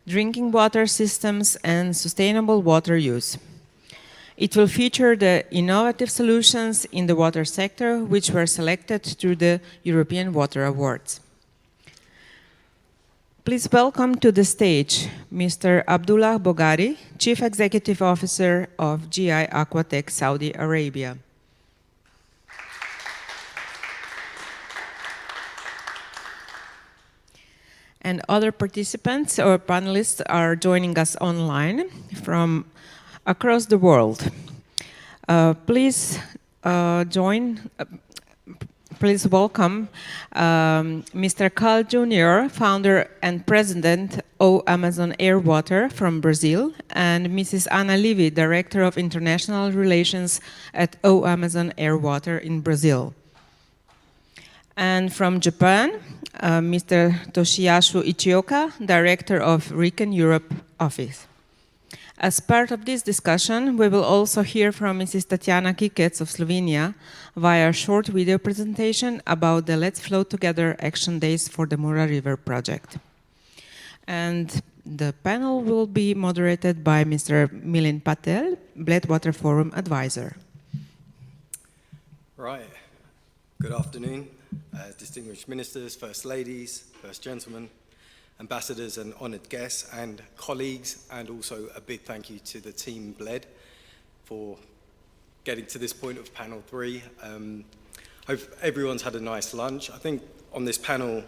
Drinking water systems and sustainable water use. It will feature the innovative solutions in the water sector which were selected through the European Water Awards. Please welcome to the stage Mr. Abdullah Bogari, Chief Executive Officer of GI Aquatech Saudi Arabia. And other participants or panelists are joining us online from across the world. Please welcome Mr. Carl Jr., founder and president of Amazon Airwater from Brazil, and Mrs. Ana Levy, director of international relations at O Amazon Airwater in Brazil. And from Japan, Mr. Toshiyasu Ichioka, director of RIKEN Europe office. As part of this discussion, we will also hear from Mrs. Tatjana Kikec of Slovenia via a short video presentation about the Let's Flow Together Action Days for the Mura River project. And the panel will be moderated by Mr. Milin Patel, Bled Water Forum advisor. Right. Good afternoon, distinguished ministers, first ladies, first gentlemen, ambassadors and honoured guests and colleagues, and also a big thank you to the team Bled for getting to this point of panel 3. Hope everyone's had a nice lunch. I think on this panel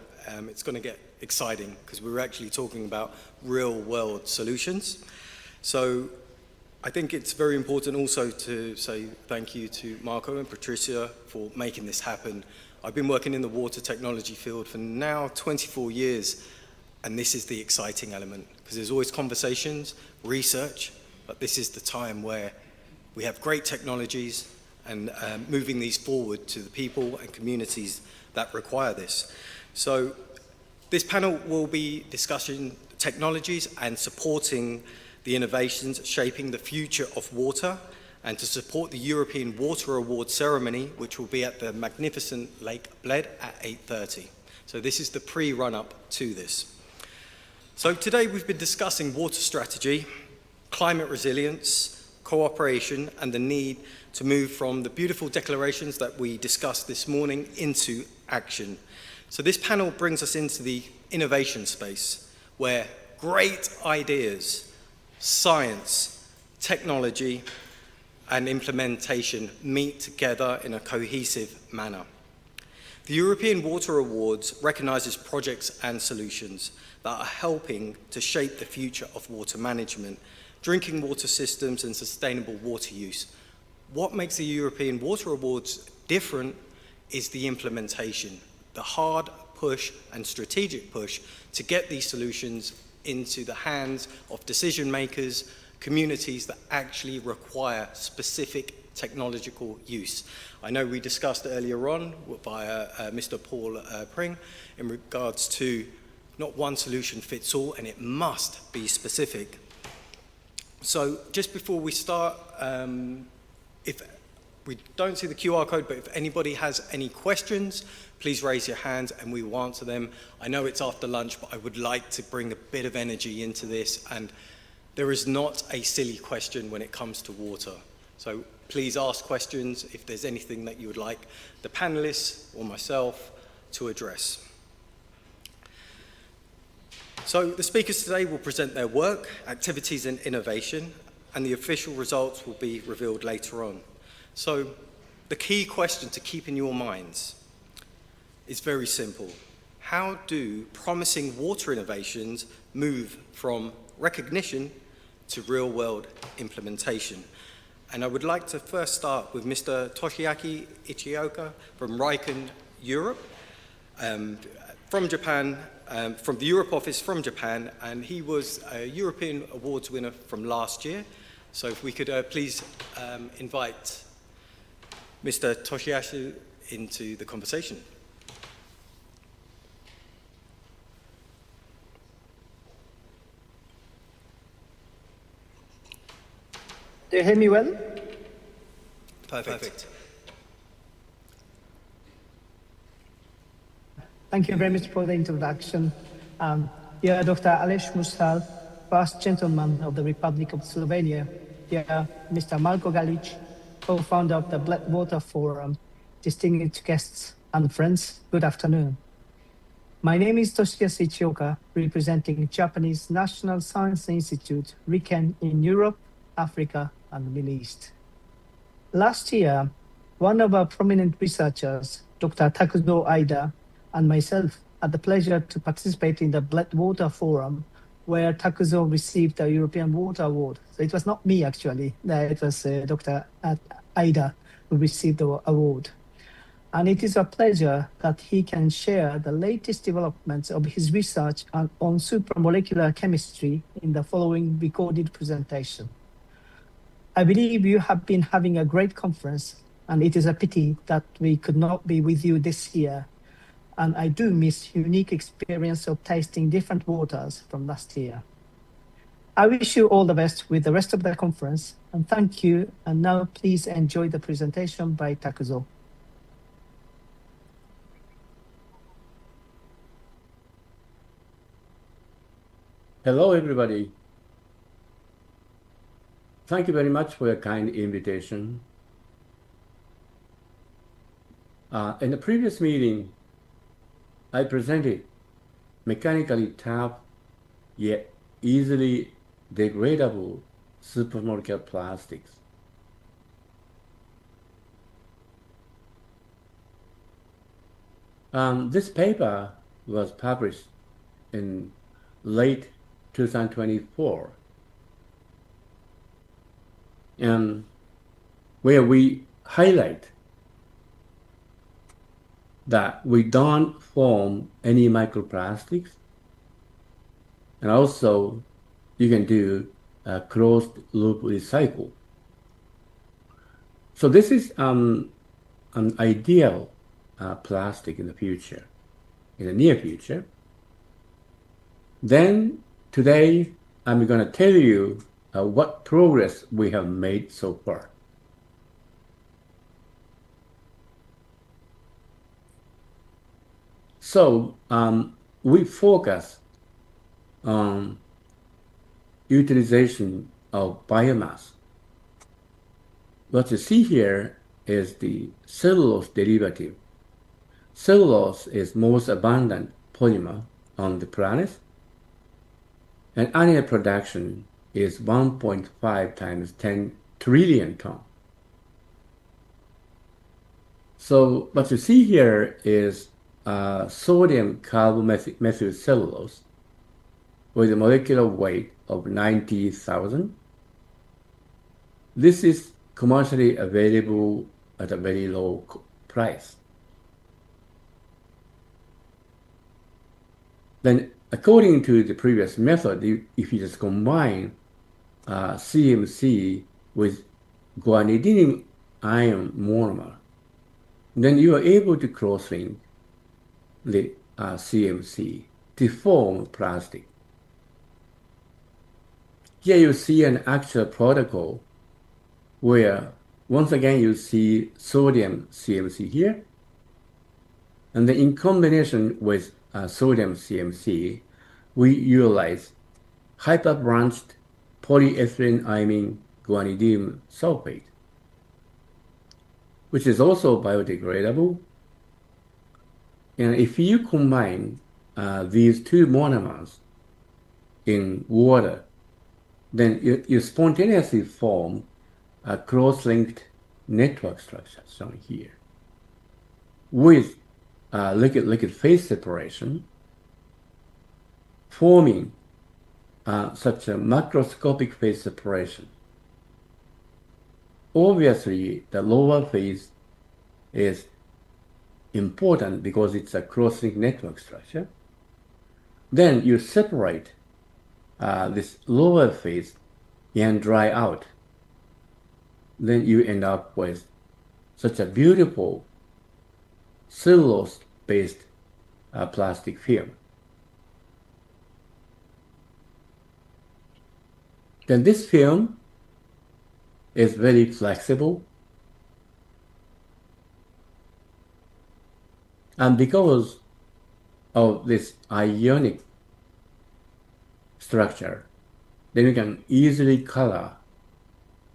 it's going to get exciting because we're actually talking about real world solutions. So I think it's very important also to say thank you to Marco and Patricia for making this happen. I've been working in the water technology field for now 24 years, and this is the exciting element, because there's always conversations, research, but this is the time where we have great technologies and moving these forward to the people and communities that require this. So this panel will be discussing technologies and supporting the innovations shaping the future of water, and to support the European Water Award ceremony, which will be at the magnificent Lake Bled at 8:30. So this is the pre-run-up to this. So today we've been discussing water strategy, climate resilience, cooperation, and the need to move from the beautiful declarations that we discussed this morning into action. So this panel brings us into the innovation space, where great ideas, science, technology, and implementation meet together in a cohesive manner. The European Water Awards recognises projects and solutions that are helping to shape the future of water management, drinking water systems, and sustainable water use. What makes the European Water Awards different is the implementation, the hard push and strategic push to get these solutions into the hands of decision makers, communities that actually require specific technological use. I know we discussed earlier on via Mr. Paul Pring in regards to not one solution fits all, and it must be specific. So just before we start, if we don't see the QR code, but if anybody has any questions, please raise your hands and we will answer them. I know it's after lunch, but I would like to bring a bit of energy into this, and there is not a silly question when it comes to water. So please ask questions if there's anything that you would like the panelists or myself to address. So the speakers today will present their work, activities and innovation, and the official results will be revealed later on. So the key question to keep in your minds is very simple. How do promising water innovations move from recognition to real-world implementation? And I would like to first start with Mr. Toshiyasu Ichioka from RIKEN Europe, from Japan, from the Europe office from Japan, and he was a European Awards winner from last year. So if we could please invite Mr. Toshiyasu into the conversation. Do you hear me well? Perfect. Thank you very much for the introduction. Dear Dr. Aleš Musal, First Gentleman of the Republic of Slovenia, dear Mr. Marko Galic, co-founder of the Bled Water Forum, distinguished guests and friends, good afternoon. My name is Toshiyasu Ichioka, representing Japanese National Science Institute, RIKEN, in Europe, Africa, and the Middle East. Last year, one of our prominent researchers, Dr. Takuzo Aida, and myself had the pleasure to participate in the Bled Water Forum, where Takuzo received the European Water Award. So it was not me, actually. It was Dr. Aida who received the award. And it is a pleasure that he can share the latest developments of his research on supramolecular chemistry in the following recorded presentation. I believe you have been having a great conference, and it is a pity that we could not be with you this year. And I do miss unique experience of tasting different waters from last year. I wish you all the best with the rest of the conference, and thank you. And now please enjoy the presentation by Takuzo. Hello, everybody. Thank you very much for your kind invitation. In the previous meeting, I presented mechanically tough yet easily degradable supermolecular plastics. This paper was published in late 2024, and where we highlight that we don't form any microplastics, and also you can do a closed loop recycle. So this is an ideal plastic in the future, in the near future. Then today I'm going to tell you what progress we have made so far. So we focus on utilization of biomass. What you see here is the cellulose derivative. Cellulose is most abundant polymer on the planet, and annual production is 1.5 times 10 trillion ton. So what you see here is sodium carbomethyl cellulose with a molecular weight of 90,000. This is commercially available at a very low price. Then, according to the previous method, if you just combine CMC with guanidinium ion monomer, then you are able to cross-link the CMC to form plastic. Here you see an actual protocol where once again you see sodium CMC here, and then in combination with sodium CMC, we utilize hyperbranched polyethylene imine guanidinium sulfate, which is also biodegradable. And if you combine these two monomers in water, then you spontaneously form a cross-linked network structure shown here with liquid phase separation, forming such a macroscopic phase separation. Obviously, the lower phase is important because it's a cross-link network structure. Then you separate this lower phase and dry out. Then you end up with such a beautiful cellulose-based plastic film. Then this film is very flexible. And because of this ionic structure, then you can easily color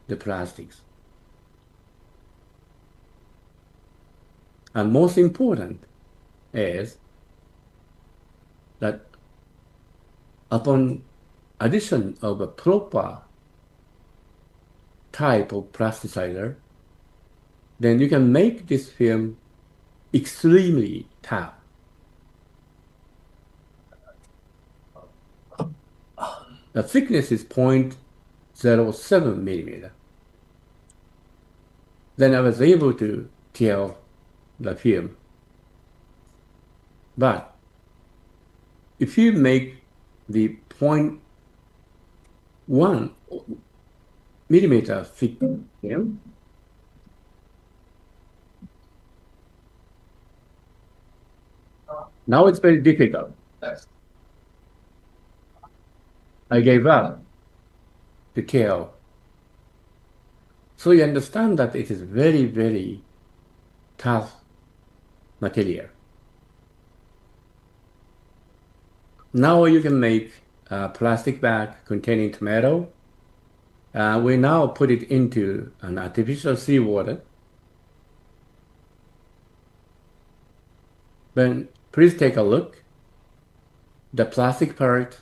the plastics. And most important is that upon addition of a proper type of plasticizer, then you can make this film extremely tough. The thickness is 0.07 millimeter. Then I was able to tell the film. But if you make the 0.1 millimeter thick film, now it's very difficult. I gave up to tell. So you understand that it is very, very tough material. Now you can make a plastic bag containing tomato. We now put it into an artificial seawater. Then please take a look. The plastic part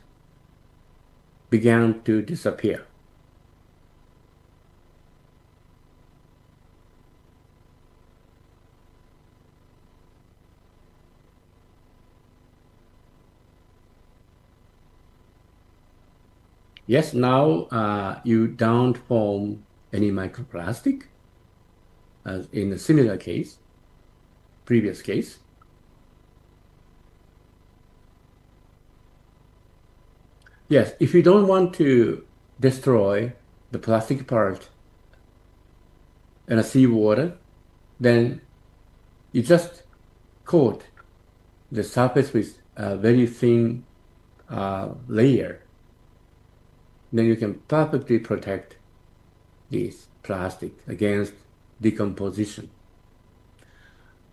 began to disappear. Yes, now you don't form any microplastic, as in a similar case, previous case. Yes, if you don't want to destroy the plastic part in a seawater, then you just coat the surface with a very thin layer. Then you can perfectly protect this plastic against decomposition.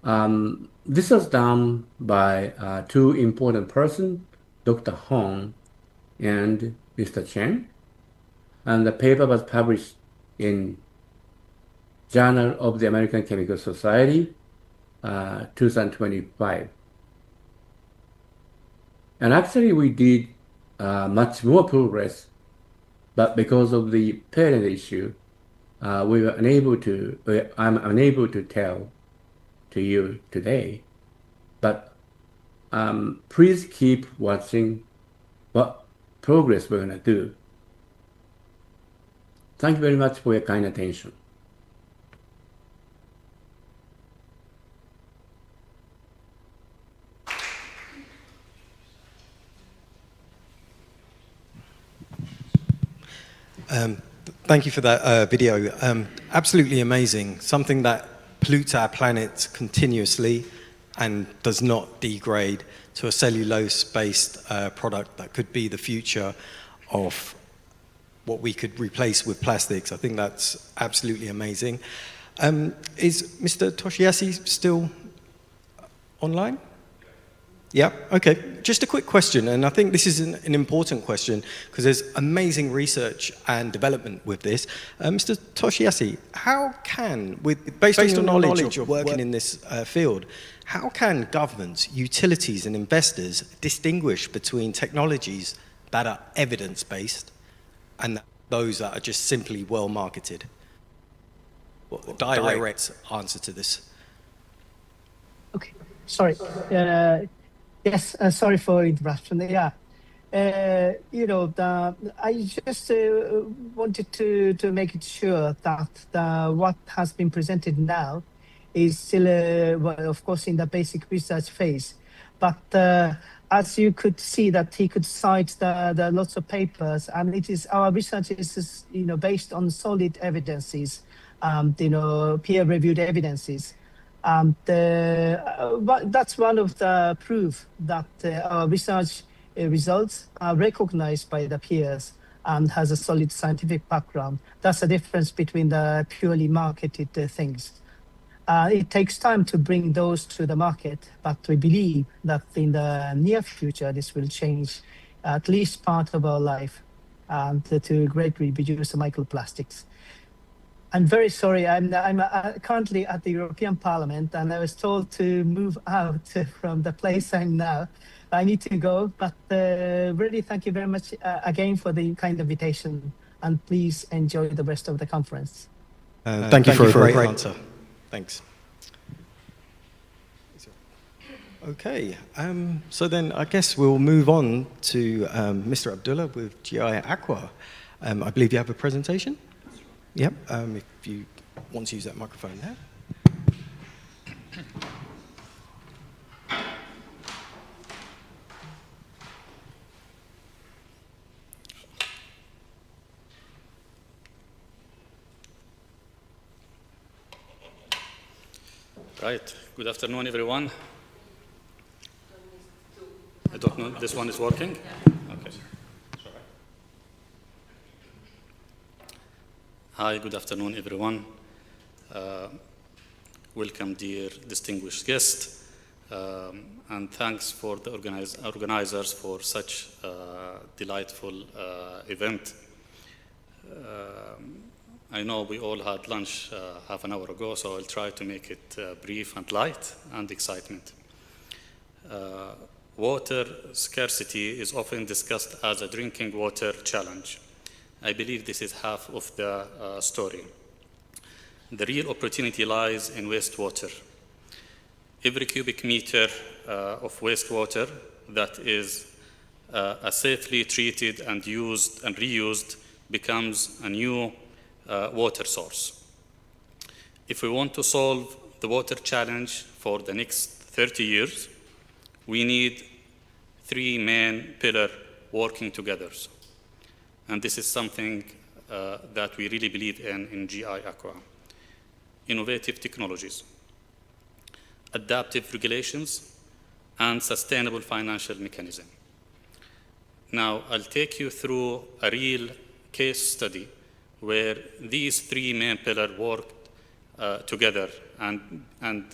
This was done by two important persons, Dr. Hong and Mr. Chen, and the paper was published in Journal of the American Chemical Society, 2025. And actually we did much more progress, but because of the parent issue, I'm unable to tell to you today. But please keep watching what progress we're going to do. Thank you very much for your kind attention. Thank you for that video. Absolutely amazing. Something that pollutes our planet continuously and does not degrade to a cellulose-based product that could be the future of what we could replace with plastics. I think that's absolutely amazing. Is Mr. Toshiyasu still online? Yeah, okay. Just a quick question, and I think this is an important question because there's amazing research and development with this. Mr. Toshiyasu, how can, based on your knowledge of working in this field, how can governments, utilities, and investors distinguish between technologies that are evidence-based and those that are just simply well-marketed? What direct answer to this? Okay, sorry. Yes, sorry for interruption. Yeah, I just wanted to make it sure that what has been presented now is still, well, of course, in the basic research phase. But as you could see, that he could cite the lots of papers, and our research is based on solid evidences, peer-reviewed evidences. That's one of the proof that our research results are recognized by the peers and has a solid scientific background. That's the difference between the purely marketed things. It takes time to bring those to the market, but we believe that in the near future, this will change at least part of our life and to greatly reduce the microplastics. I'm very sorry. I'm currently at the European Parliament, and I was told to move out from the place I'm now. I need to go, but really thank you very much again for the kind invitation, and please enjoy the rest of the conference. Thank you for a great answer. Thanks. Okay, so then I guess we'll move on to Mr. Abdullah with GI Aqua. I believe you have a presentation? Yep, if you want to use that microphone there. Right, good afternoon, everyone. I don't know, this one is working? Okay. Hi, good afternoon, everyone. Welcome, dear distinguished guest, and thanks for the organizers for such a delightful event. I know we all had lunch half an hour ago, so I'll try to make it brief and light and excitement. Water scarcity is often discussed as a drinking water challenge. I believe this is half of the story. The real opportunity lies in wastewater. Every cubic meter of wastewater that is safely treated and used and reused becomes a new water source. If we want to solve the water challenge for the next 30 years, we need three main pillars working together. And this is something that we really believe in GI Aqua. Innovative technologies, adaptive regulations, and sustainable financial mechanism. Now, I'll take you through a real case study where these three main pillars worked together and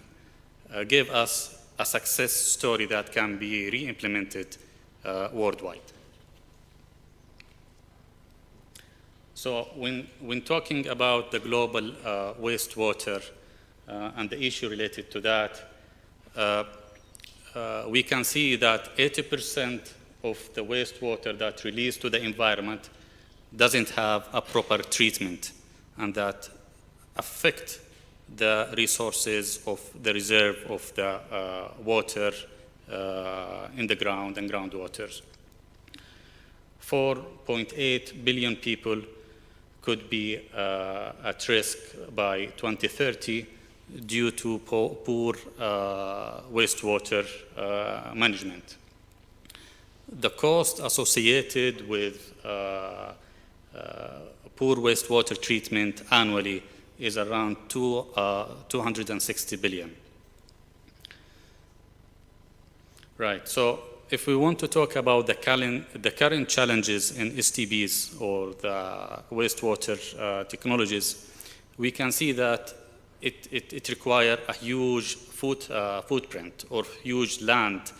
gave us a success story that can be re-implemented worldwide. So when talking about the global wastewater and the issue related to that, we can see that 80% of the wastewater that released to the environment doesn't have a proper treatment, and that affect the resources of the reserve of the water in the ground and groundwaters. 4.8 billion people could be at risk by 2030 due to poor wastewater management. The cost associated with poor wastewater treatment annually is around 260 billion. Right, so if we want to talk about the current challenges in STBs or the wastewater technologies, we can see that it requires a huge footprint or huge land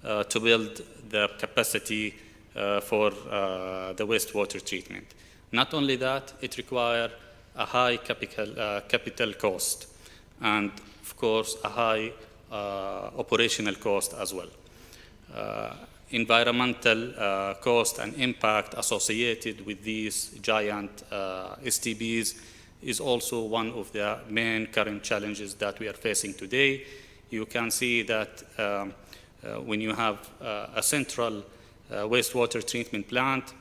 to build the capacity for the wastewater treatment. Not only that, it requires a high capital cost and, of course, a high operational cost as well. Environmental cost and impact associated with these giant STBs is also one of the main current challenges that we are facing today. You can see that when you have a central wastewater treatment plant,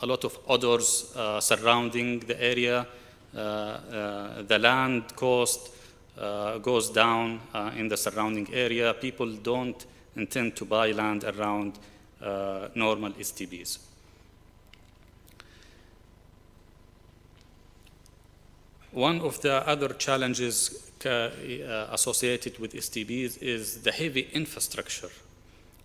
a lot of odors surrounding the area, the land cost goes down in the surrounding area. People don't intend to buy land around normal STBs. One of the other challenges associated with STBs is the heavy infrastructure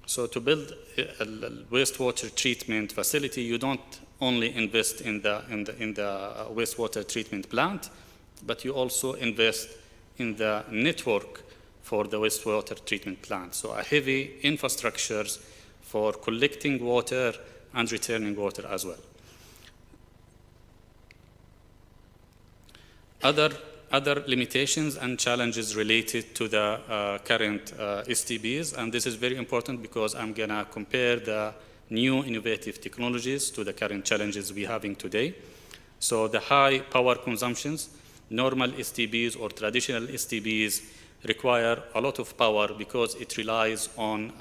So to build a wastewater treatment facility, you don't only invest in the wastewater treatment plant, but you also invest in the network for the wastewater treatment plant. So a heavy infrastructures for collecting water and returning water as well. Other limitations and challenges related to the current STBs, and this is very important because I'm gonna compare the new innovative technologies to the current challenges we're having today. So the high power consumptions, normal STBs or traditional STBs require a lot of power because it relies on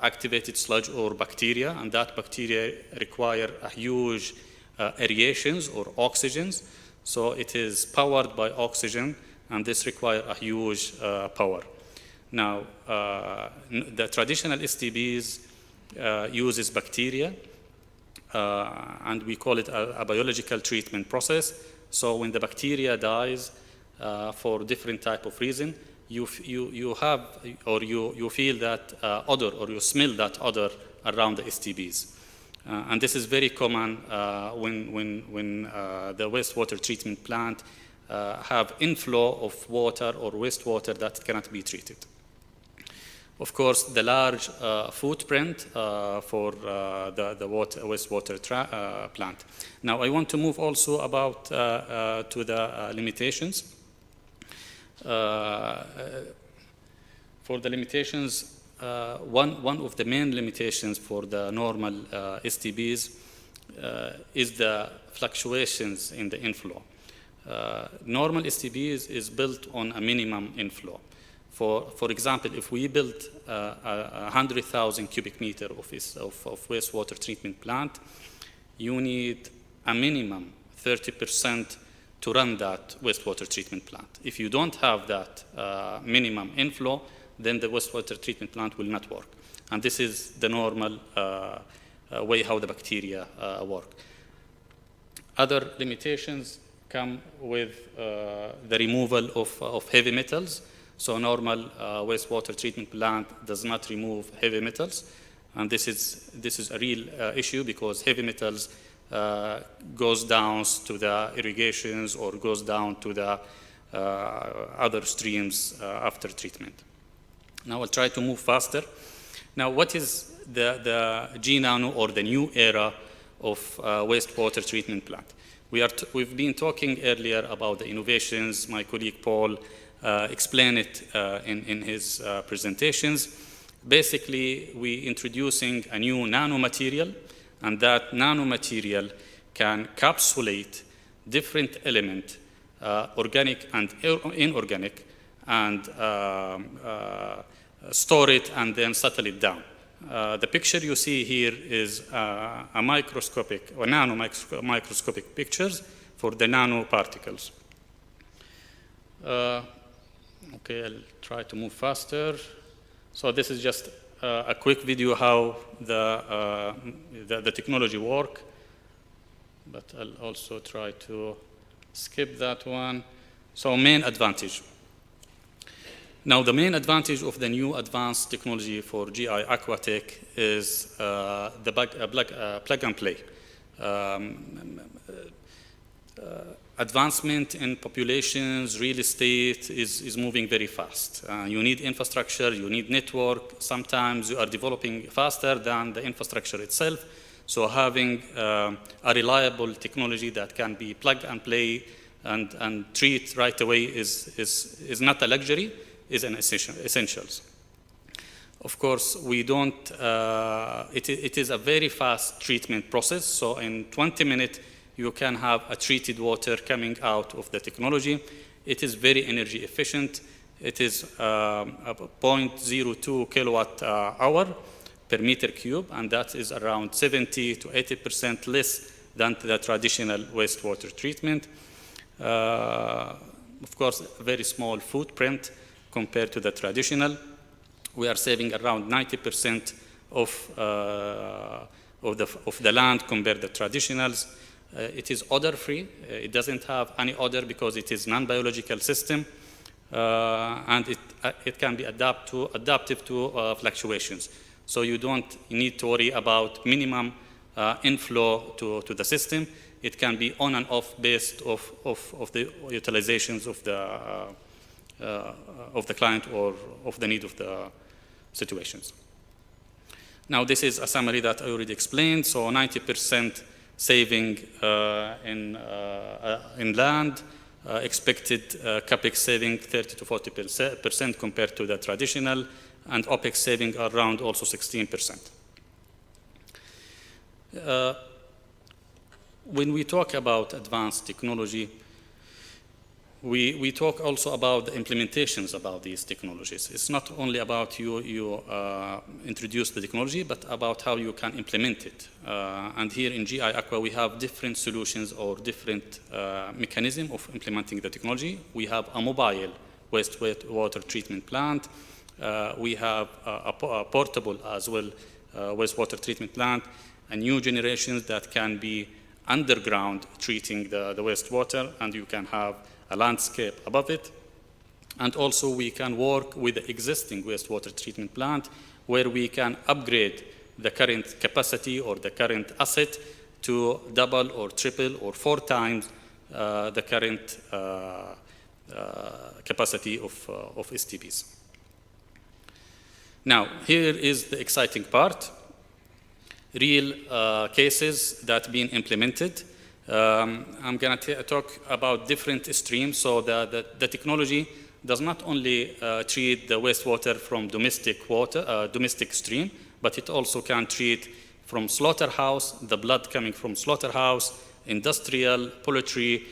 activated sludge or bacteria, and that bacteria require a huge aerations or oxygens. So it is powered by oxygen, and this requires a huge power. Now, the traditional STBs uses bacteria, and we call it a biological treatment process. So when the bacteria dies for different type of reason, you have or you feel that odor, or you smell that odor around the STBs. And this is very common when the wastewater treatment plant have inflow of water or wastewater that cannot be treated. Of course, the large footprint for the wastewater plant. Now, I want to move also about to the limitations. For the limitations, one of the main limitations for the normal STBs is the fluctuations in the inflow. Normal STBs is built on a minimum inflow. For example, if we build 100,000 cubic meter of wastewater treatment plant, you need a minimum 30% to run that wastewater treatment plant. If you don't have that minimum inflow, then the wastewater treatment plant will not work. And this is the normal way how the bacteria work. Other limitations come with the removal of heavy metals. So normal wastewater treatment plant does not remove heavy metals. And this is a real issue because heavy metals goes down to the irrigations or goes down to the other streams after treatment. Now I'll try to move faster. Now, what is the G-Nano or the new era of wastewater treatment plant? We've been talking earlier about the innovations. My colleague Paul explained it in his presentations. Basically, we're introducing a new nanomaterial, and that nanomaterial can encapsulate different elements, organic and inorganic, and store it and then settle it down. The picture you see here is a microscopic or microscopic pictures for the nanoparticles. Okay, I'll try to move faster. So this is just a quick video how the technology work, but I'll also try to skip that one. So main advantage. Now, the main advantage of the new advanced technology for GI Aquatech is the plug and play. Advancement in populations, real estate is moving very fast. You need infrastructure, you need network. Sometimes you are developing faster than the infrastructure itself. So having a reliable technology that can be plug and play and treat right away is not a luxury, is an essentials. Of course, we don't, it is a very fast treatment process. So in 20 minutes, you can have a treated water coming out of the technology. It is very energy efficient. It is 0.02 kilowatt hour per meter cube, and that is around 70 to 80% less than the traditional wastewater treatment. Of course, a very small footprint compared to the traditional. We are saving around 90% of the land compared to the traditionals. It is odor-free. It doesn't have any odor because it is non-biological system. and it can be adaptive to fluctuations. So you need to worry about minimum inflow to the system. It can be on and off based of the utilizations of the client or of the need of the situations. Now, this is a summary that I already explained. So 90% saving in land, expected CapEx saving 30 to 40% compared to the traditional, and OpEx saving around also 16%. When we talk about advanced technology, we talk also about the implementations about these technologies. It's not only about you introduce the technology, but about how you can implement it. And here in GI Aqua, we have different solutions or different mechanism of implementing the technology. We have a mobile wastewater treatment plant. We have a portable as well wastewater treatment plant, and new generations that can be underground treating the wastewater, and you can have a landscape above it. And also we can work with the existing wastewater treatment plant where we can upgrade the current capacity or the current asset to double or triple or 4 times the current capacity of STPs. Now, here is the exciting part. Real cases that have been implemented. I'm going to talk about different streams. So the technology does not only treat the wastewater from domestic stream, but it also can treat from slaughterhouse, the blood coming from slaughterhouse, industrial, poultry,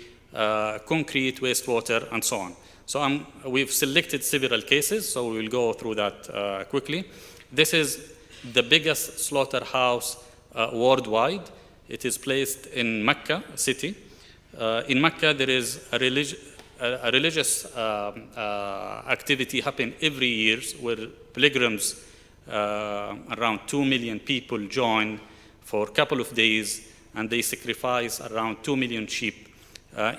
concrete wastewater, and so on. So we've selected several cases, so we will go through that quickly. This is the biggest slaughterhouse worldwide. It is placed in Mecca city. In Mecca, there is a religious activity happen every year where pilgrims, around 2 million people join for a couple of days, and they sacrifice around 2 million sheep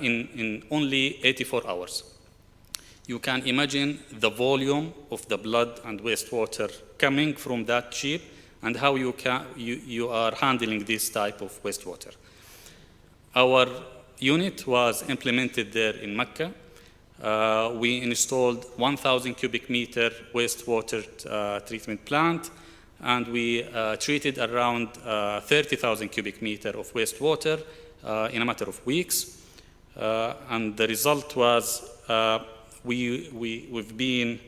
in only 84 hours. You can imagine the volume of the blood and wastewater coming from that sheep and how you are handling this type of wastewater. Our unit was implemented there in Mecca. We installed 1,000 cubic meter wastewater treatment plant, and we treated around 30,000 cubic meter of wastewater in a matter of weeks. And the result was we've been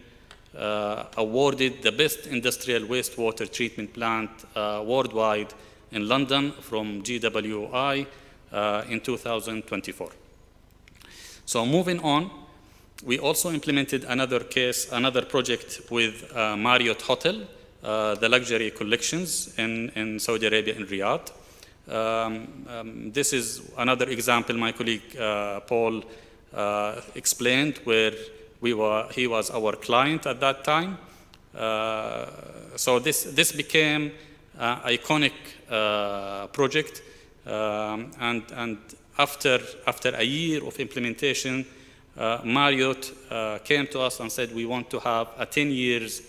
awarded the best industrial wastewater treatment plant worldwide in London from GWI in 2024. So moving on, we also implemented another project with Marriott Hotel, the luxury collections in Saudi Arabia, in Riyadh. This is another example my colleague Paul explained, where he was our client at that time. So this became an iconic project, and after a year of implementation, Marriott came to us and said, we want to have a 10 years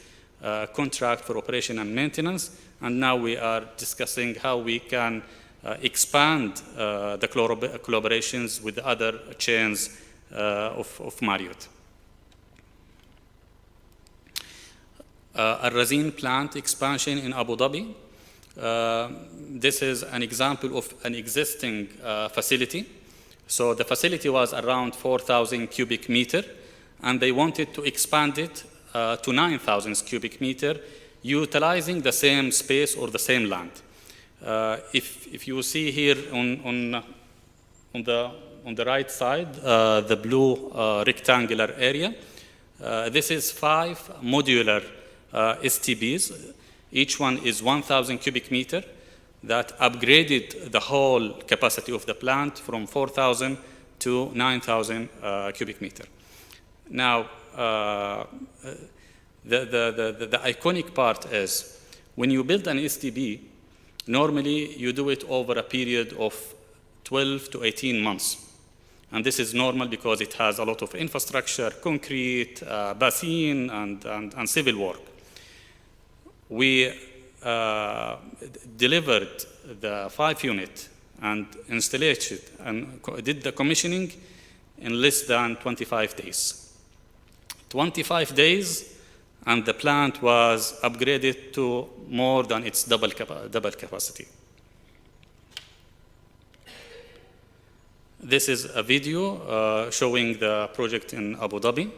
contract for operation and maintenance, and now we are discussing how we can expand the collaborations with the other chains of Marriott. Al-Razin plant expansion in Abu Dhabi. This is an example of an existing facility. So the facility was around 4,000 cubic meter, and they wanted to expand it to 9,000 cubic meter, utilizing the same space or the same land. If you see here on the right side, the blue rectangular area, this is 5 modular STBs. Each one is 1,000 cubic meter that upgraded the whole capacity of the plant from 4,000 to 9,000 cubic meter. Now, the iconic part is when you build an STB, normally you do it over a period of 12 to 18 months. And this is normal because it has a lot of infrastructure, concrete, basin, and civil work. We delivered the 5 unit and installation and did the commissioning in less than 25 days. 25 days, and the plant was upgraded to more than its double capacity. This is a video showing the project in Abu Dhabi.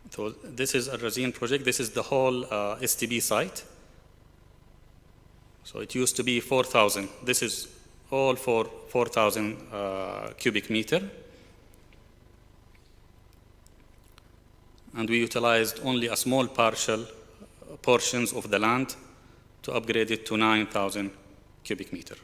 So this is a Razin project. This is the whole STB site. So it used to be 4,000. This is all for 4,000 cubic meter. And we utilized only a small portions of the land to upgrade it to 9,000 cubic meter.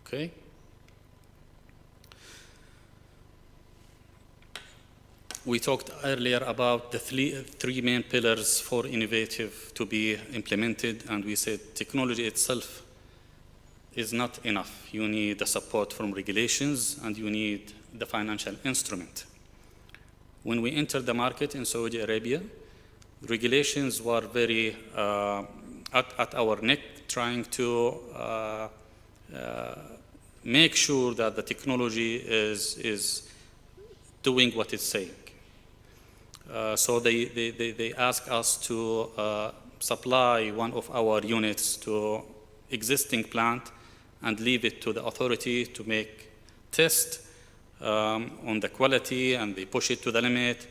Okay. We talked earlier about the three main pillars for innovative to be implemented, and we said technology itself is not enough. You need the support from regulations, and you need the financial instrument. When we entered the market in Saudi Arabia, regulations were very at our neck, trying to make sure that the technology is doing what it's saying. So they ask us to supply one of our units to existing plant and leave it to the authority to make test on the quality, and they push it to the limit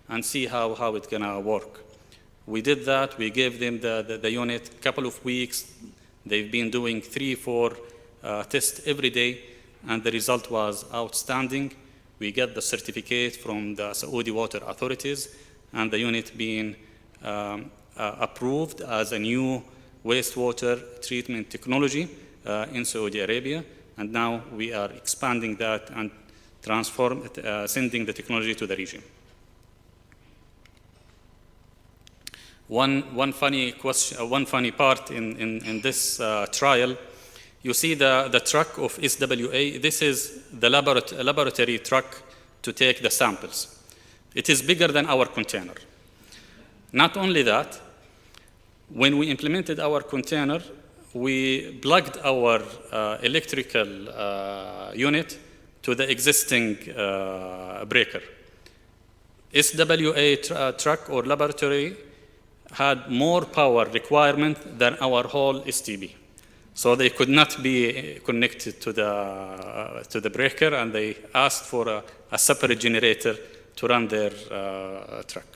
and see how it's gonna work. We did that. We gave them the unit a couple of weeks. They've been doing 3-4 tests every day, and the result was outstanding. We get the certificate from the Saudi water authorities, and the unit being approved as a new wastewater treatment technology in Saudi Arabia. And now we are expanding that and sending the technology to the region. One funny part in this trial. You see the truck of SWA. This is the laboratory truck to take the samples. It is bigger than our container. Not only that, when we implemented our container, we plugged our electrical unit to the existing breaker. SWA truck or laboratory had more power requirement than our whole STB. So they could not be connected to the breaker, and they asked for a separate generator to run their truck.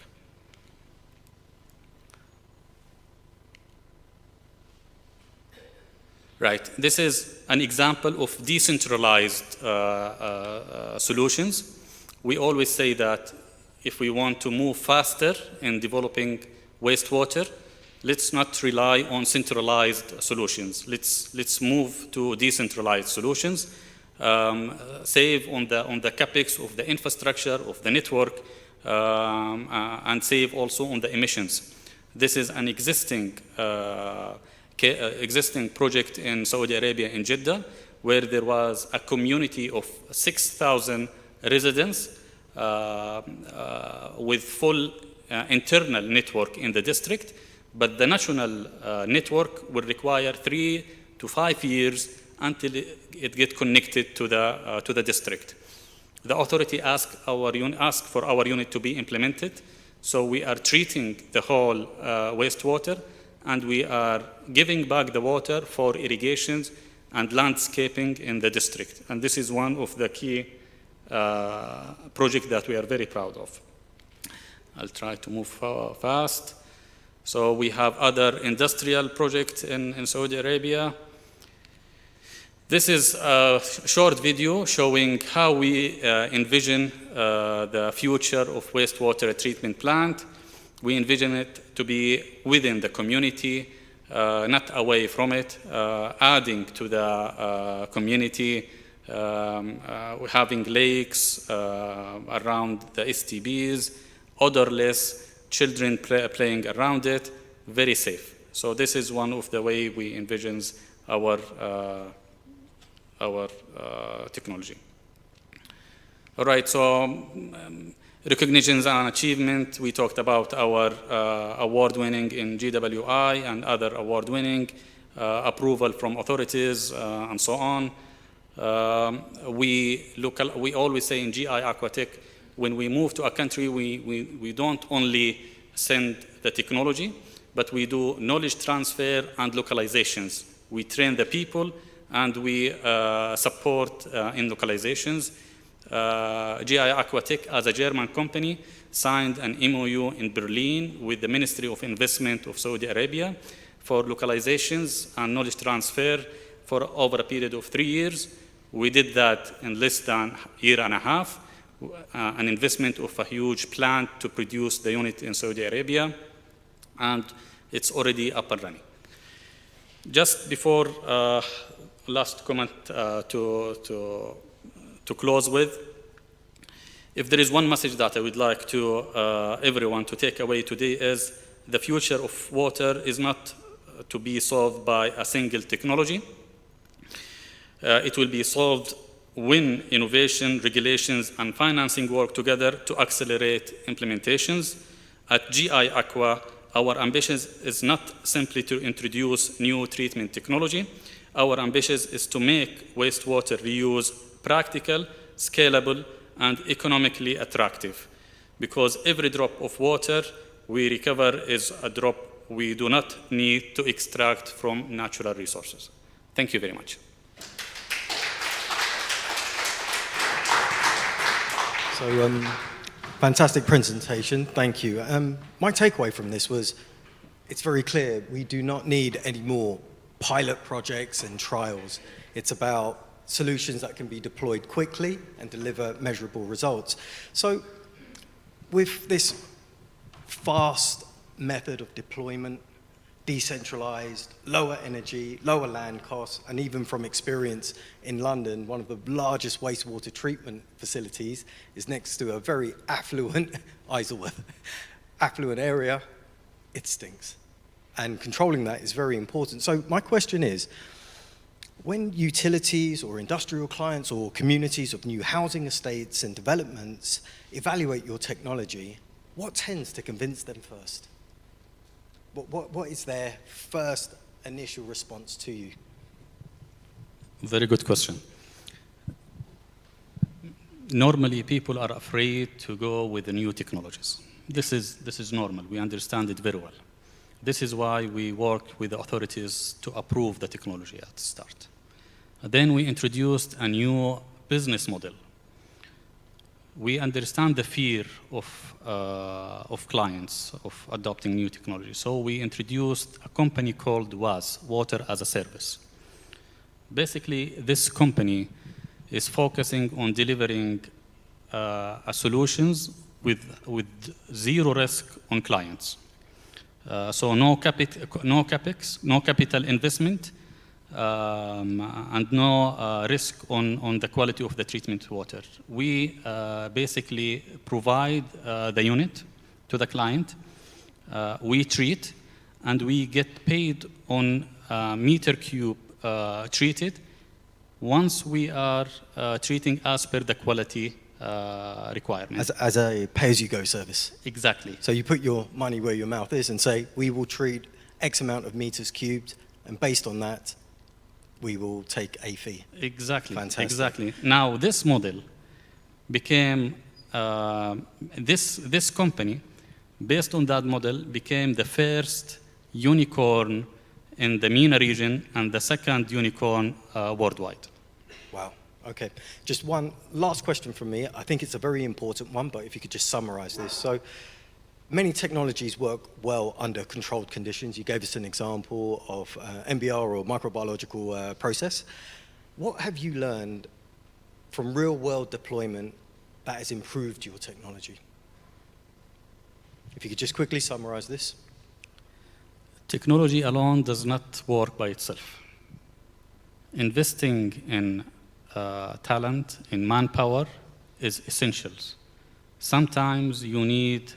Right, this is an example of decentralized solutions. We always say that if we want to move faster in developing wastewater, let's not rely on centralized solutions. Let's move to decentralized solutions, save on the capex of the infrastructure, of the network, and save also on the emissions. This is an existing project in Saudi Arabia, in Jeddah, where there was a community of 6,000 residents with full internal network in the district. But the national network will require 3 to 5 years until it gets connected to the district. The authority asked for our unit to be implemented, so we are treating the whole wastewater, and we are giving back the water for irrigations and landscaping in the district. And this is one of the key projects that we are very proud of. I'll try to move fast. So we have other industrial projects in Saudi Arabia. This is a short video showing how we envision the future of wastewater treatment plant. We envision it to be within the community, not away from it, adding to the community, having lakes around the STBs, odorless, children playing around it, very safe. So this is one of the way we envision our technology. All right, so recognitions and achievement. We talked about our award-winning in GWI and other award-winning, approval from authorities, and so on. We always say in GI Aquatech, when we move to a country, we don't only send the technology, but we do knowledge transfer and localizations. We train the people and we support in localizations. GI Aquatech, as a German company, signed an MOU in Berlin with the Ministry of Investment of Saudi Arabia for localizations and knowledge transfer for over a period of 3 years. We did that in less than a year and a half, an investment of a huge plant to produce the unit in Saudi Arabia, and it's already up and running. Just before last comment to close with, if there is one message that I would like to everyone to take away today is the future of water is not to be solved by a single technology. It will be solved when innovation, regulations, and financing work together to accelerate implementations. At GI Aqua, our ambition is not simply to introduce new treatment technology. Our ambition is to make wastewater reuse practical, scalable, and economically attractive. Because every drop of water we recover is a drop we do not need to extract from natural resources. Thank you very much. So, fantastic presentation, thank you. My takeaway from this was, it's very clear we do not need any more pilot projects and trials. It's about solutions that can be deployed quickly and deliver measurable results. So, with this fast method of deployment, decentralized, lower energy, lower land costs, and even from experience in London, one of the largest wastewater treatment facilities is next to a very affluent, Isleworth, affluent area, it stinks. And controlling that is very important. So my question is, when utilities or industrial clients or communities of new housing estates and developments evaluate your technology, what tends to convince them first? What is their first initial response to you? Very good question. Normally, people are afraid to go with the new technologies. This is normal. We understand it very well. This is why we work with the authorities to approve the technology at the start. Then we introduced a new business model. We understand the fear of clients of adopting new technology. So we introduced a company called WAS, Water as a Service. Basically, this company is focusing on delivering solutions with zero risk on clients. So no capex, no capital investment, and no risk on the quality of the treatment water. We basically provide the unit to the client, we treat, and we get paid on meter cube treated once we are treating as per the quality requirement. As a pay-as-you-go service? Exactly. So you put your money where your mouth is and say, we will treat X amount of meters cubed, and based on that, we will take a fee. Exactly. Fantastic. Exactly. Now, this model became, this company, based on that model, became the first unicorn in the MENA region and the second unicorn worldwide. Wow. Okay. Just one last question from me. I think it's a very important one, but if you could just summarize this. So, many technologies work well under controlled conditions. You gave us an example of MBR or microbiological process. What have you learned from real-world deployment that has improved your technology? If you could just quickly summarize this. Technology alone does not work by itself. Investing in talent, in manpower, is essential. Sometimes you need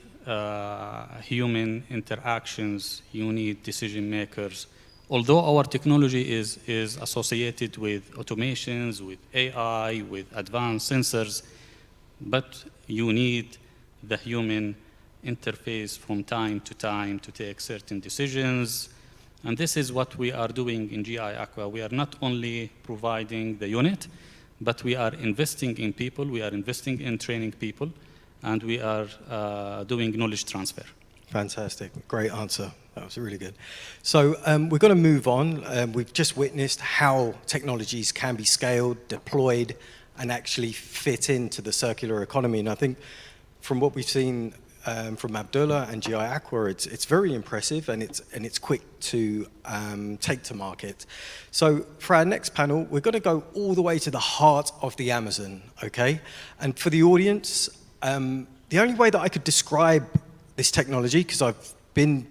human interactions, you need decision makers. Although our technology is associated with automations, with AI, with advanced sensors, but you need the human interface from time to time to take certain decisions. And this is what we are doing in GI Aqua. We are not only providing the unit, but we are investing in people, we are investing in training people, and we are doing knowledge transfer. Fantastic, great answer. That was really good. So we're going to move on. We've just witnessed how technologies can be scaled, deployed, and actually fit into the circular economy. And I think from what we've seen from Abdullah and GI Aqua, it's very impressive, and it's quick to take to market. So for our next panel, we're going to go all the way to the heart of the Amazon, okay? And for the audience, the only way that I could describe this technology, because I've been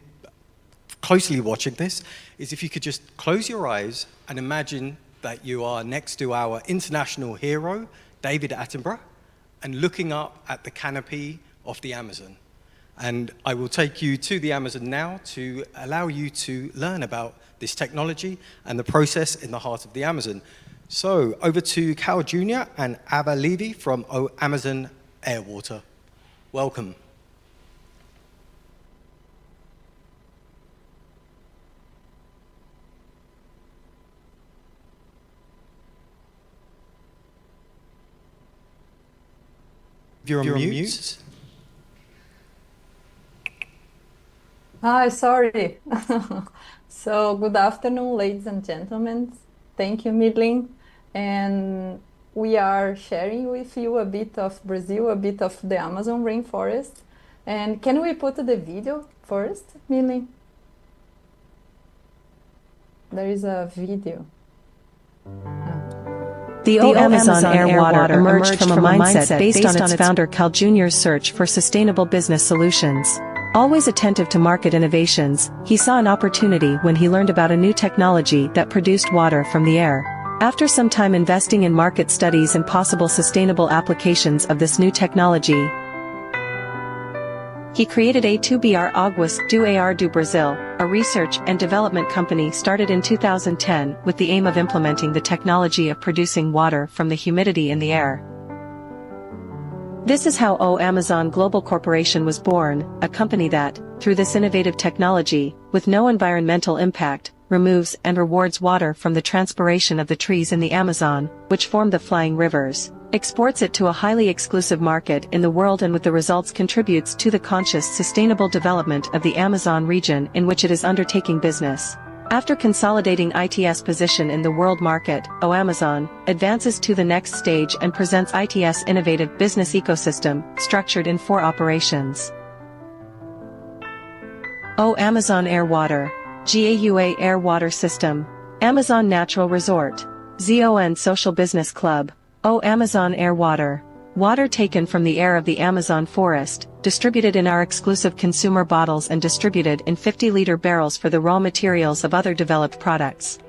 closely watching this, is if you could just close your eyes and imagine that you are next to our international hero, David Attenborough, and looking up at the canopy of the Amazon. And I will take you to the Amazon now to allow you to learn about this technology and the process in the heart of the Amazon. So over to Cal Jr. and Ava Levy from Amazon Airwater. Welcome. You're on mute. Hi, sorry. So good afternoon, ladies and gentlemen. Thank you, Milin. And we are sharing with you a bit of Brazil, a bit of the Amazon rainforest. And can we put the video first, Milin? There is a video. The Amazon Airwater emerged from a mindset based on its founder Cal Jr.'s search for sustainable business solutions. Always attentive to market innovations, he saw an opportunity when he learned about a new technology that produced water from the air. After some time investing in market studies and possible sustainable applications of this new technology, he created A2BR Águas do Ar do Brasil, a research and development company started in 2010 with the aim of implementing the technology of producing water from the humidity in the air. This is how Amazon Global Corporation was born, a company that, through this innovative technology, with no environmental impact, removes and rewards water from the transpiration of the trees in the Amazon, which form the flying rivers, exports it to a highly exclusive market in the world, and with the results contributes to the conscious sustainable development of the Amazon region in which it is undertaking business. After consolidating ITS position in the world market, Amazon advances to the next stage and presents ITS innovative business ecosystem, structured in 4 operations. Amazon Airwater, GAUA Air Water System, Amazon Natural Resort, ZON Social Business Club, Amazon Airwater, water taken from the air of the Amazon forest, distributed in our exclusive consumer bottles and distributed in 50-liter barrels for the raw materials of other developed products.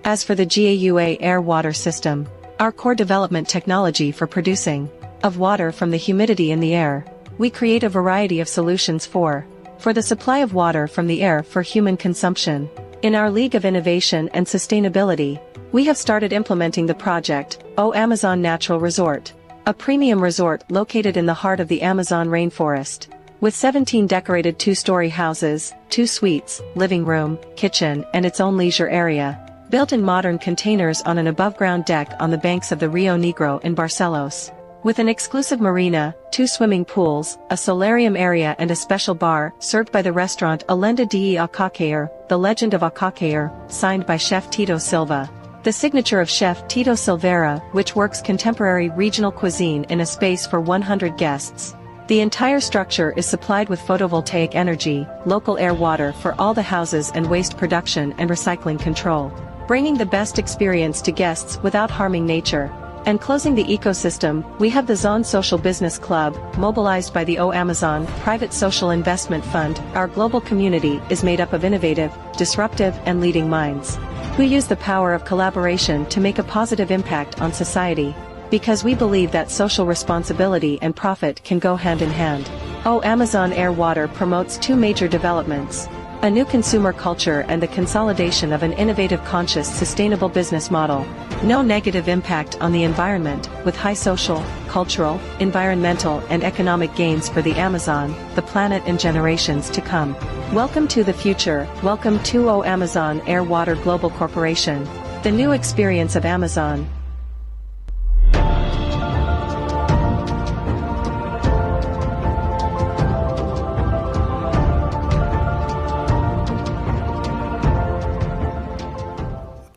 As for the GAUA Air Water System, our core development technology for producing of water from the humidity in the air, we create a variety of solutions for the supply of water from the air for human consumption. In our League of Innovation and Sustainability, we have started implementing the project, Amazon Natural Resort, a premium resort located in the heart of the Amazon rainforest. With 17 decorated 2-story houses, 2 suites, living room, kitchen, and its own leisure area, built in modern containers on an above-ground deck on the banks of the Rio Negro in Barcelos. With an exclusive marina, 2 swimming pools, a solarium area and a special bar, served by the restaurant Alenda de Acacair, The Legend of Acacair, signed by Chef Tito Silva. The signature of Chef Tito Silveira, which works contemporary regional cuisine in a space for 100 guests. The entire structure is supplied with photovoltaic energy, local air water for all the houses and waste production and recycling control, bringing the best experience to guests without harming nature. And closing the ecosystem, we have the Zon Social Business Club, mobilized by the O Amazon Private Social Investment Fund. Our global community is made up of innovative, disruptive, and leading minds who use the power of collaboration to make a positive impact on society. Because we believe that social responsibility and profit can go hand in hand. O Amazon Air Water promotes two major developments: a new consumer culture and the consolidation of an innovative, conscious, sustainable business model. No negative impact on the environment, with high social, cultural, environmental, and economic gains for the Amazon, the planet, and generations to come. Welcome to the future. Welcome to O Amazon Air Water Global Corporation. The new experience of Amazon.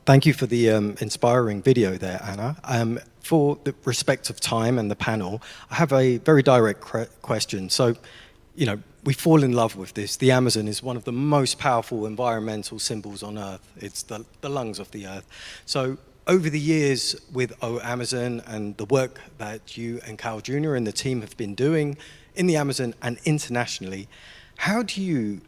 Thank you for the inspiring video there, Anna. For the respect of time and the panel, I have a very direct question. So, you know, we fall in love with this. The Amazon is one of the most powerful environmental symbols on Earth. It's the lungs of the Earth. So, over the years with O Amazon and the work that you and Carl Jr. and the team have been doing in the Amazon and internationally, how do you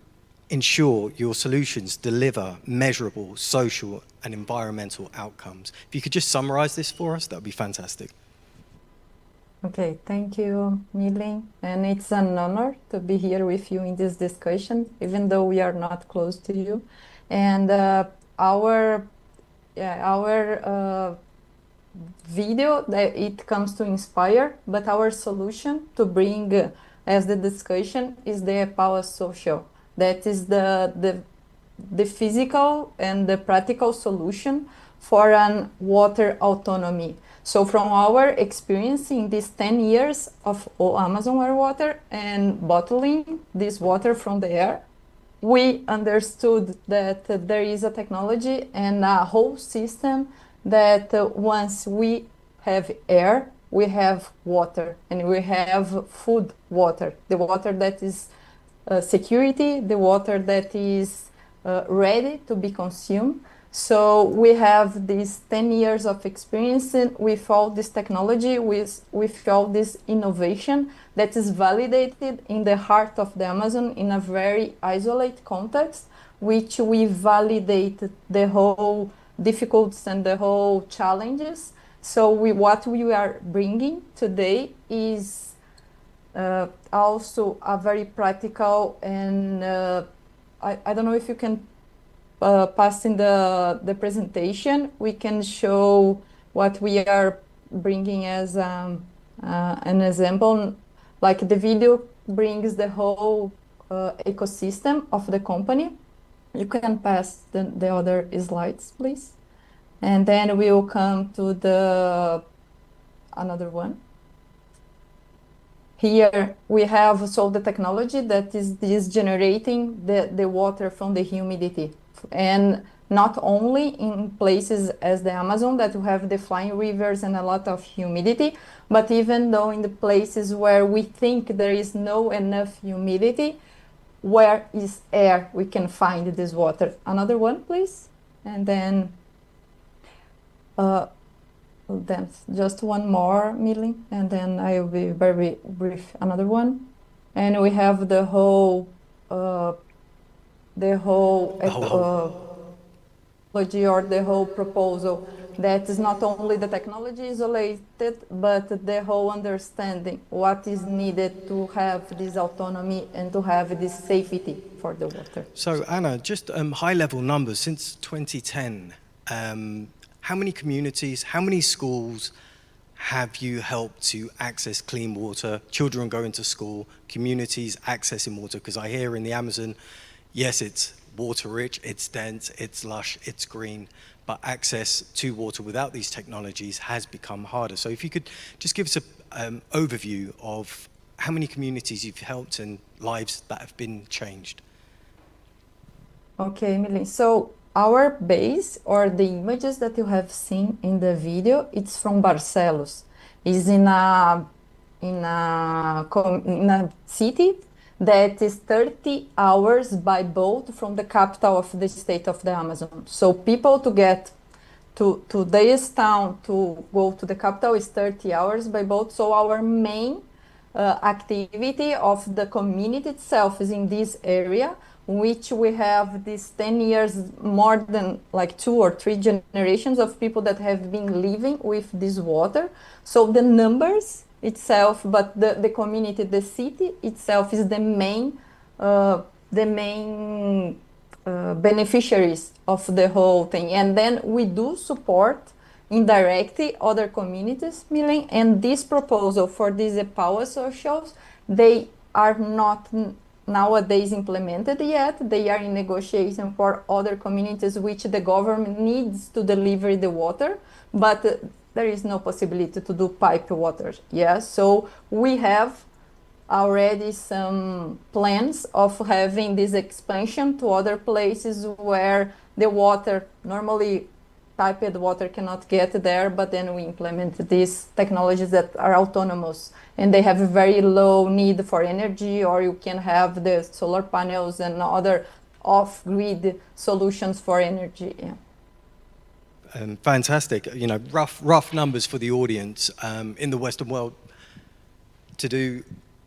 ensure your solutions deliver measurable social and environmental outcomes? If you could just summarize this for us, that would be fantastic. Okay, thank you, Milin. And it's an honor to be here with you in this discussion, even though we are not close to you. And our video, that it comes to inspire, but our solution to bring as the discussion is the power social. That is the physical and the practical solution for an water autonomy. So from our experience in these 10 years of Amazon Air Water and bottling this water from the air, we understood that there is a technology and a whole system that once we have air, we have water, and we have food water, the water that is security, the water that is ready to be consumed. So we have these 10 years of experience with all this technology, with all this innovation that is validated in the heart of the Amazon in a very isolated context, which we validate the whole difficulties and the whole challenges. So what we are bringing today is also a very practical, and I don't know if you can pass in the presentation. We can show what we are bringing as an example. Like the video brings the whole ecosystem of the company. You can pass the other slides, please. And then we will come to another one. Here we have the technology that is generating the water from the humidity. And not only in places as the Amazon that you have the flying rivers and a lot of humidity, but even though in the places where we think there is no enough humidity, where is air, we can find this water. Another one, please. And then just one more, Milin, and then I will be very brief. Another one, and we have the whole proposal. That is not only the technology isolated, but the whole understanding what is needed to have this autonomy and to have this safety for the water. So Anna, just high-level numbers since 2010. How many communities, how many schools have you helped to access clean water? Children going to school, communities accessing water, because I hear in the Amazon, yes, it's water rich, it's dense, it's lush, it's green, but access to water without these technologies has become harder. So if you could just give us an overview of how many communities you've helped and lives that have been changed. Okay, Milin. So our base, or the images that you have seen in the video, it's from Barcelos. It's in a city that is 30 hours by boat from the capital of the state of the Amazon. So people to get to this town to go to the capital is 30 hours by boat. So our main activity of the community itself is in this area, which we have these 10 years, more than like 2 or 3 generations of people that have been living with this water. So the numbers itself, but the community, the city itself is the main beneficiaries of the whole thing. And then we do support indirectly other communities, Milin, and this proposal for these power socials, they are not nowadays implemented yet. They are in negotiation for other communities which the government needs to deliver the water, but there is no possibility to do pipe water. Yeah, so we have already some plans of having this expansion to other places where the water, normally piped water cannot get there, but then we implement these technologies that are autonomous and they have a very low need for energy, or you can have the solar panels and other off-grid solutions for energy. Yeah. Fantastic. You know, rough numbers for the audience. In the Western world, to do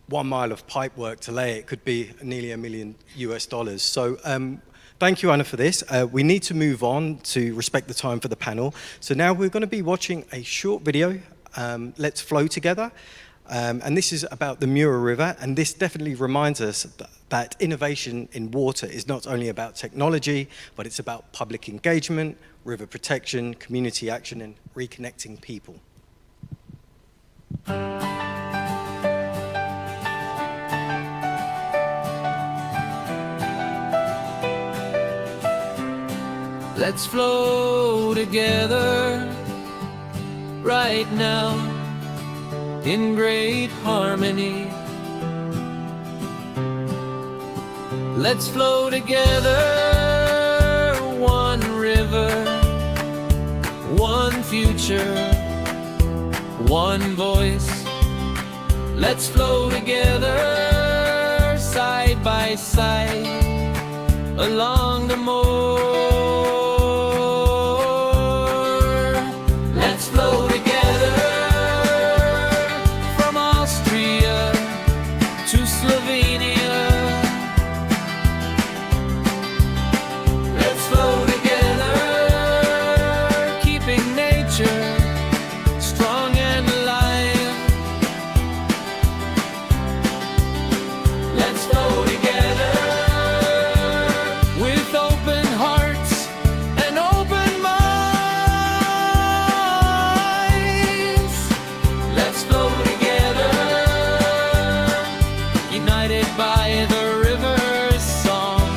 1 mile of pipe work to lay it could be nearly $1 million US. So thank you, Anna, for this. We need to move on to respect the time for the panel. So now we're going to be watching a short video, Let's Flow Together. And this is about the Mura River. And this definitely reminds us that innovation in water is not only about technology, but it's about public engagement, river protection, community action, and reconnecting people. Let's flow together right now in great harmony. Let's flow together, one river, one future, one voice. Let's flow together, side by side, along the moor. Let's flow together, from Austria to Slovenia. Let's flow together, keeping nature strong and alive. Let's flow together with open hearts and open minds. Let's flow together, united by the river's song.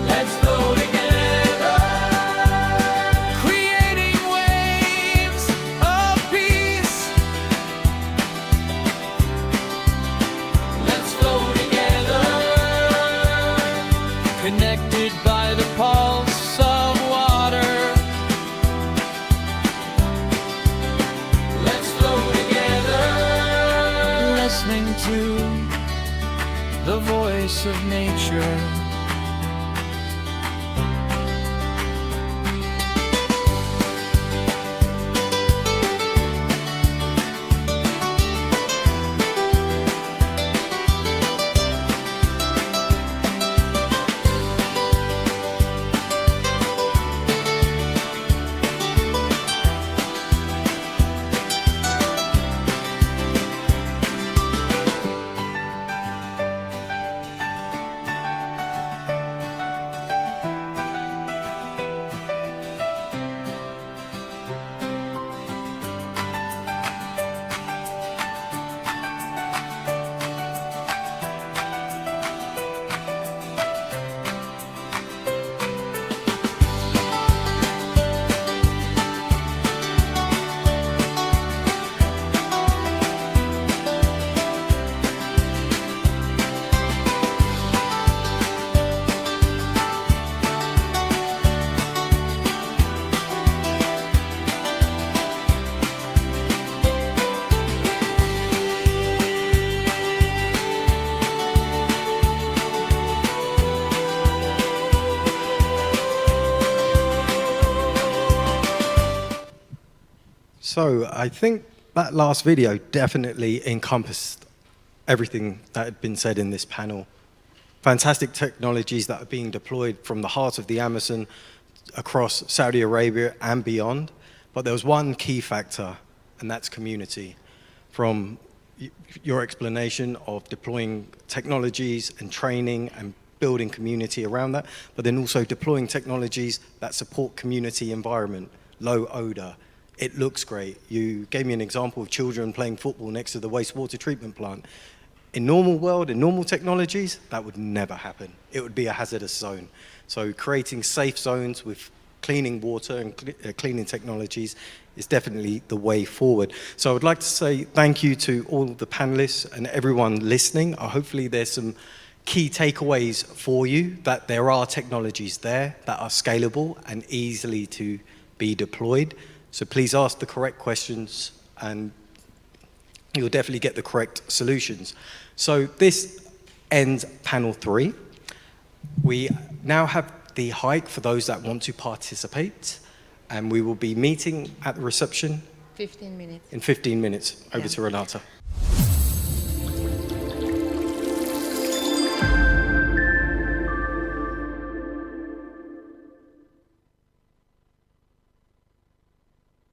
Let's flow together, creating waves of peace. Let's flow together, connected by the pulse of water. Let's flow together, listening to the voice of nature. So I think that last video definitely encompassed everything that had been said in this panel. Fantastic technologies that are being deployed from the heart of the Amazon across Saudi Arabia and beyond. But there was one key factor, and that's community. From your explanation of deploying technologies and training and building community around that, but then also deploying technologies that support community environment, low odor. It looks great. You gave me an example of children playing football next to the wastewater treatment plant. In normal world, in normal technologies, that would never happen. It would be a hazardous zone. So creating safe zones with cleaning water and cleaning technologies is definitely the way forward. So I would like to say thank you to all the panelists and everyone listening. Hopefully there's some key takeaways for you, that there are technologies there that are scalable and easily to be deployed. So please ask the correct questions and you'll definitely get the correct solutions. So this ends panel 3. We now have the hike for those that want to participate, and we will be meeting at the reception 15 minutes. in 15 minutes. Over to Renata.